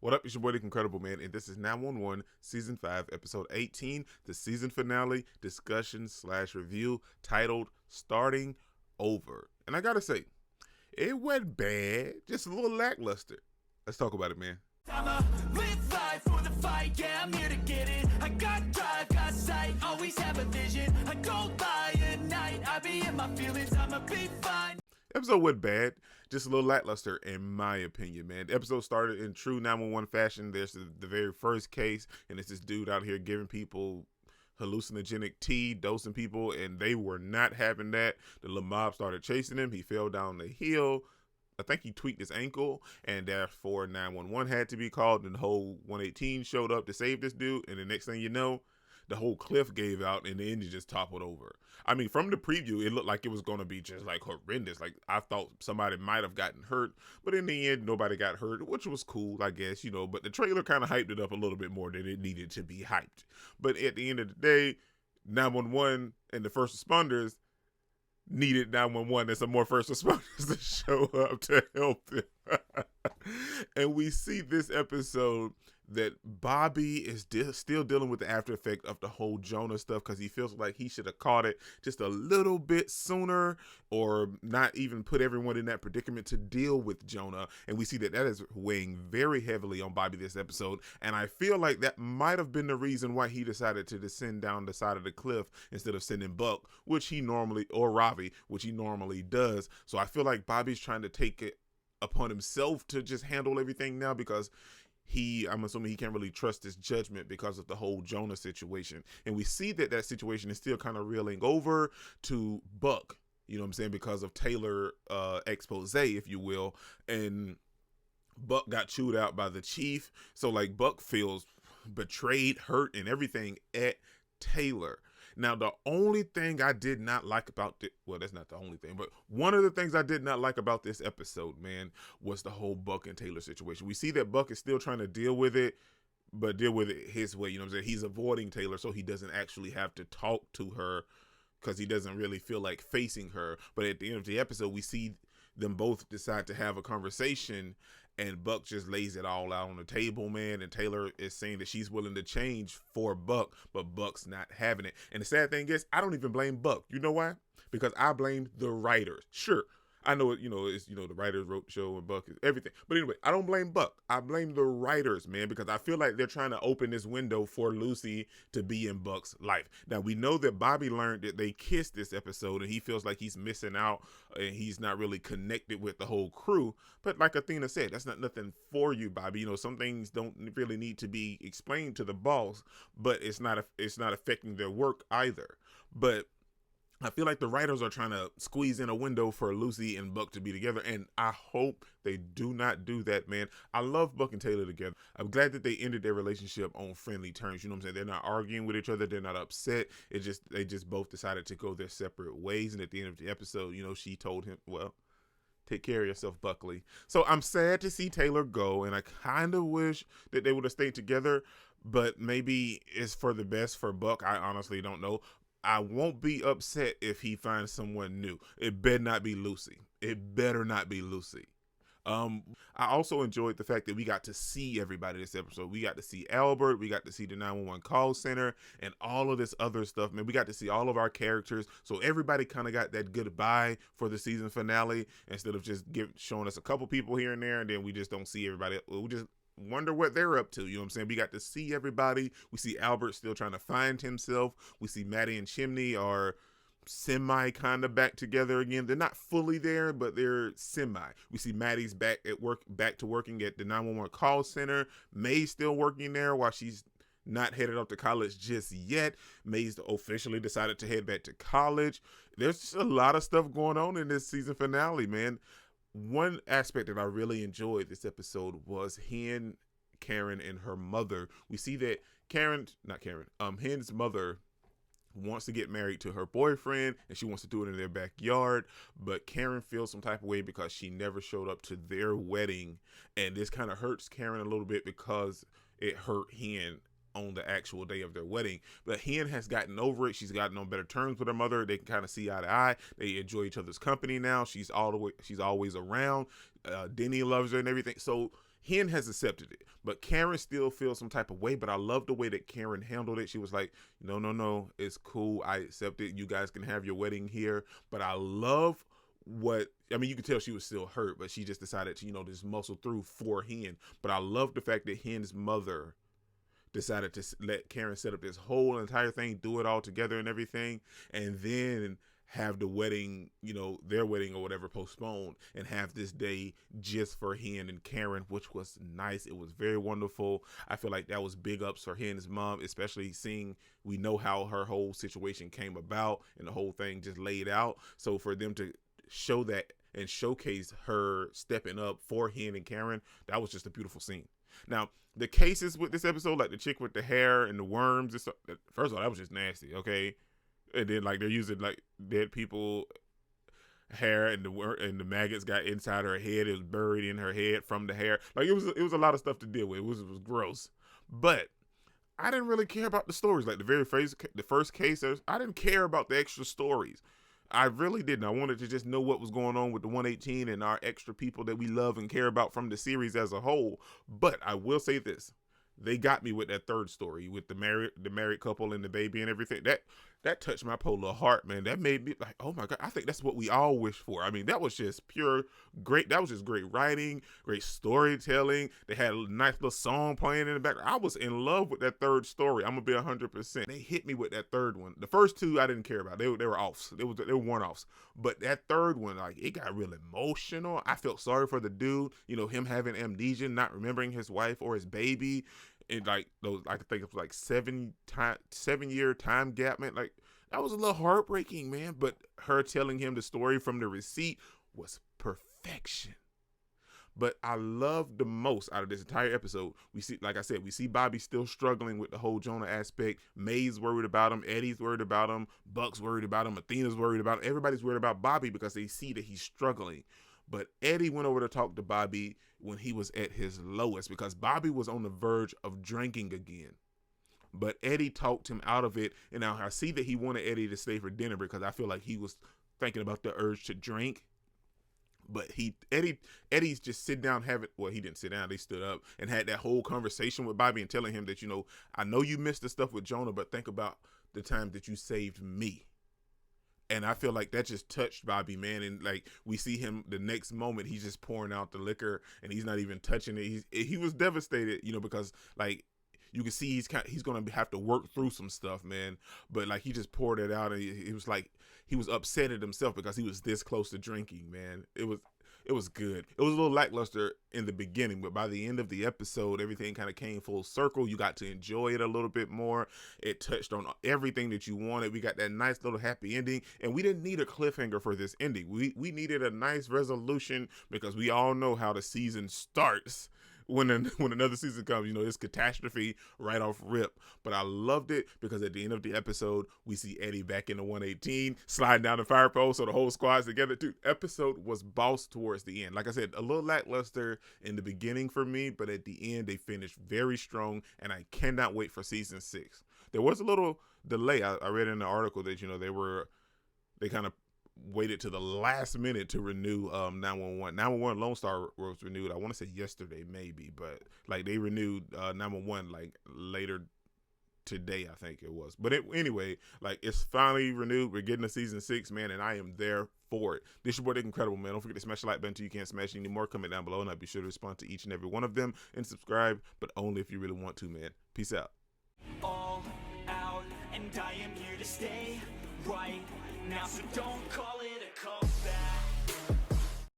What up? It's your boy, The Incredible Man, and this is 911 Season 5, Episode 18, the season finale discussion/review titled Starting Over. And I gotta say, it wasn't bad, just a little lackluster. Let's talk about it, man. I'ma live life for the fight, yeah, I'm here to get it. I got drive, got sight, always have a vision. I don't lie at night, I be in my feelings, I'ma be fine. Episode wasn't bad, just a little lackluster in my opinion, man. The episode started in true 911 fashion. There's the very first case, and it's this dude out here giving people hallucinogenic tea, dosing people, and they were not having that. The little mob started chasing him. He fell down the hill. I think he tweaked his ankle, and therefore 911 had to be called, and the whole 118 showed up to save this dude, and the next thing you know, the whole cliff gave out and the engine just toppled over. I mean, from the preview, it looked like it was going to be just like horrendous. Like, I thought somebody might have gotten hurt, but in the end, nobody got hurt, which was cool, I guess, but the trailer kind of hyped it up a little bit more than it needed to be hyped. But at the end of the day, 911 and the first responders needed 911 and some more first responders to show up to help them. And we see this episode that Bobby is still dealing with the after effect of the whole Jonah stuff, because he feels like he should have caught it just a little bit sooner, or not even put everyone in that predicament to deal with Jonah. And we see that is weighing very heavily on Bobby this episode, and I feel like that might have been the reason why he decided to descend down the side of the cliff instead of sending Buck, or Ravi, which he normally does. So I feel like Bobby's trying to take it upon himself to just handle everything now, because I'm assuming he can't really trust his judgment because of the whole Jonah situation. And we see that situation is still kind of reeling over to Buck, you know what I'm saying, because of Taylor expose, if you will. And Buck got chewed out by the chief. So like Buck feels betrayed, hurt, and everything at Taylor. Now, the only thing I did not like about this, well, that's not the only thing, but one of the things I did not like about this episode, man, was the whole Buck and Taylor situation. We see that Buck is still trying to deal with it, but deal with it his way, you know what I'm saying? He's avoiding Taylor so he doesn't actually have to talk to her, because he doesn't really feel like facing her. But at the end of the episode, we see them both decide to have a conversation, and Buck just lays it all out on the table, man. And Taylor is saying that she's willing to change for Buck, but Buck's not having it. And the sad thing is, I don't even blame Buck. You know why? Because I blame the writers. Sure, I know it, it's, the writers wrote the show and Buck is everything. But anyway, I don't blame Buck. I blame the writers, man, because I feel like they're trying to open this window for Lucy to be in Buck's life. Now, we know that Bobby learned that they kissed this episode, and he feels like he's missing out and he's not really connected with the whole crew. But like Athena said, that's not nothing for you, Bobby. Some things don't really need to be explained to the boss, but it's not affecting their work either. But I feel like the writers are trying to squeeze in a window for Lucy and Buck to be together, and I hope they do not do that, man. I love Buck and Taylor together. I'm glad that they ended their relationship on friendly terms. You know what I'm saying? They're not arguing with each other. They're not upset. They just both decided to go their separate ways. And at the end of the episode, she told him, well, take care of yourself, Buckley. So I'm sad to see Taylor go, and I kind of wish that they would have stayed together, but maybe it's for the best for Buck. I honestly don't know. I won't be upset if he finds someone new. It better not be Lucy. It better not be Lucy. I also enjoyed the fact that we got to see everybody this episode. We got to see Albert. We got to see the 911 call center and all of this other stuff, man. We got to see all of our characters. So everybody kind of got that goodbye for the season finale, instead of just showing us a couple people here and there, and then we just don't see everybody. We just wonder what they're up to. You know what I'm saying? We got to see everybody. We see Albert still trying to find himself. We see Maddie and Chimney are semi kind of back together again. They're not fully there, but they're semi. We see Maddie's back to working at the 911 call center. May's still working there while she's not headed up to college just yet. May's officially decided to head back to college. There's just a lot of stuff going on in this season finale, man. One aspect that I really enjoyed this episode was Hen, Karen, and her mother. We see that Hen's mother wants to get married to her boyfriend, and she wants to do it in their backyard, but Karen feels some type of way because she never showed up to their wedding, and this kind of hurts Karen a little bit because it hurt Hen on the actual day of their wedding. But Hen has gotten over it. She's gotten on better terms with her mother. They can kind of see eye to eye. They enjoy each other's company now. She's always around. Denny loves her and everything. So Hen has accepted it, but Karen still feels some type of way. But I love the way that Karen handled it. She was like, no, it's cool. I accept it. You guys can have your wedding here. But I love you could tell she was still hurt, but she just decided to, just muscle through for Hen. But I love the fact that Hen's mother decided to let Karen set up this whole entire thing, do it all together and everything, and then have the wedding, their wedding or whatever, postponed, and have this day just for Hen and Karen, which was nice. It was very wonderful. I feel like that was big ups for Hen's mom, especially seeing we know how her whole situation came about and the whole thing just laid out. So for them to show that and showcase her stepping up for Hen and Karen, that was just a beautiful scene. Now, the cases with this episode, like the chick with the hair and the worms, first of all, that was just nasty, okay? And then like they're using like dead people hair, and the maggots got inside her head. It was buried in her head from the hair. Like it was a lot of stuff to deal with. It was gross. But I didn't really care about the stories. Like the first case, I didn't care about the extra stories. I really didn't. I wanted to just know what was going on with the 118 and our extra people that we love and care about from the series as a whole. But I will say this. They got me with that third story with the married couple and the baby and everything. That touched my poor little heart, man. That made me like, oh my God, I think that's what we all wish for. I mean, that was just great. That was just great writing, great storytelling. They had a nice little song playing in the background. I was in love with that third story. I'm gonna be 100%. They hit me with that third one. The first two I didn't care about. They were offs. They were one-offs. But that third one, like, it got real emotional. I felt sorry for the dude. Him having amnesia, not remembering his wife or his baby. And like those, I could think it was like 7-year time gap, man. Like that was a little heartbreaking, man. But her telling him the story from the receipt was perfection. But I love the most out of this entire episode. We see, like I said, we see Bobby still struggling with the whole Jonah aspect. May's worried about him. Eddie's worried about him. Buck's worried about him. Athena's worried about him. Everybody's worried about Bobby because they see that he's struggling. But Eddie went over to talk to Bobby when he was at his lowest because Bobby was on the verge of drinking again. But Eddie talked him out of it. And now I see that he wanted Eddie to stay for dinner because I feel like he was thinking about the urge to drink. But Eddie's just sit down, he didn't sit down, they stood up and had that whole conversation with Bobby and telling him that, I know you missed the stuff with Jonah, but think about the time that you saved me. And I feel like that just touched Bobby, man. And like we see him the next moment, he's just pouring out the liquor and he's not even touching it. He was devastated, because like you can see he's going to have to work through some stuff, man. But like he just poured it out and he was like, he was upset at himself because he was this close to drinking, man. It was good. It was a little lackluster in the beginning, but by the end of the episode, everything kind of came full circle. You got to enjoy it a little bit more. It touched on everything that you wanted. We got that nice little happy ending, and we didn't need a cliffhanger for this ending. We needed a nice resolution because we all know how the season starts. When another season comes, it's catastrophe right off rip. But I loved it because at the end of the episode, we see Eddie back in the 118, sliding down the fire pole, so the whole squad's together. Dude, episode was boss towards the end. Like I said, a little lackluster in the beginning for me, but at the end, they finished very strong, and I cannot wait for season 6. There was a little delay. I read in the article that, they kind of waited to the last minute to renew 911. 911 Lone Star was renewed, I want to say yesterday maybe, but like they renewed 911 like later today, I think it was. But anyway, like it's finally renewed. We're getting to season 6, man, and I am there for it. This is your boy Dick Incredible, man. Don't forget to smash the like button till you can't smash any more. Comment down below and I'll be sure to respond to each and every one of them and subscribe, but only if you really want to, man. Peace out. All out, and I am here to stay right now, so don't call it a comeback.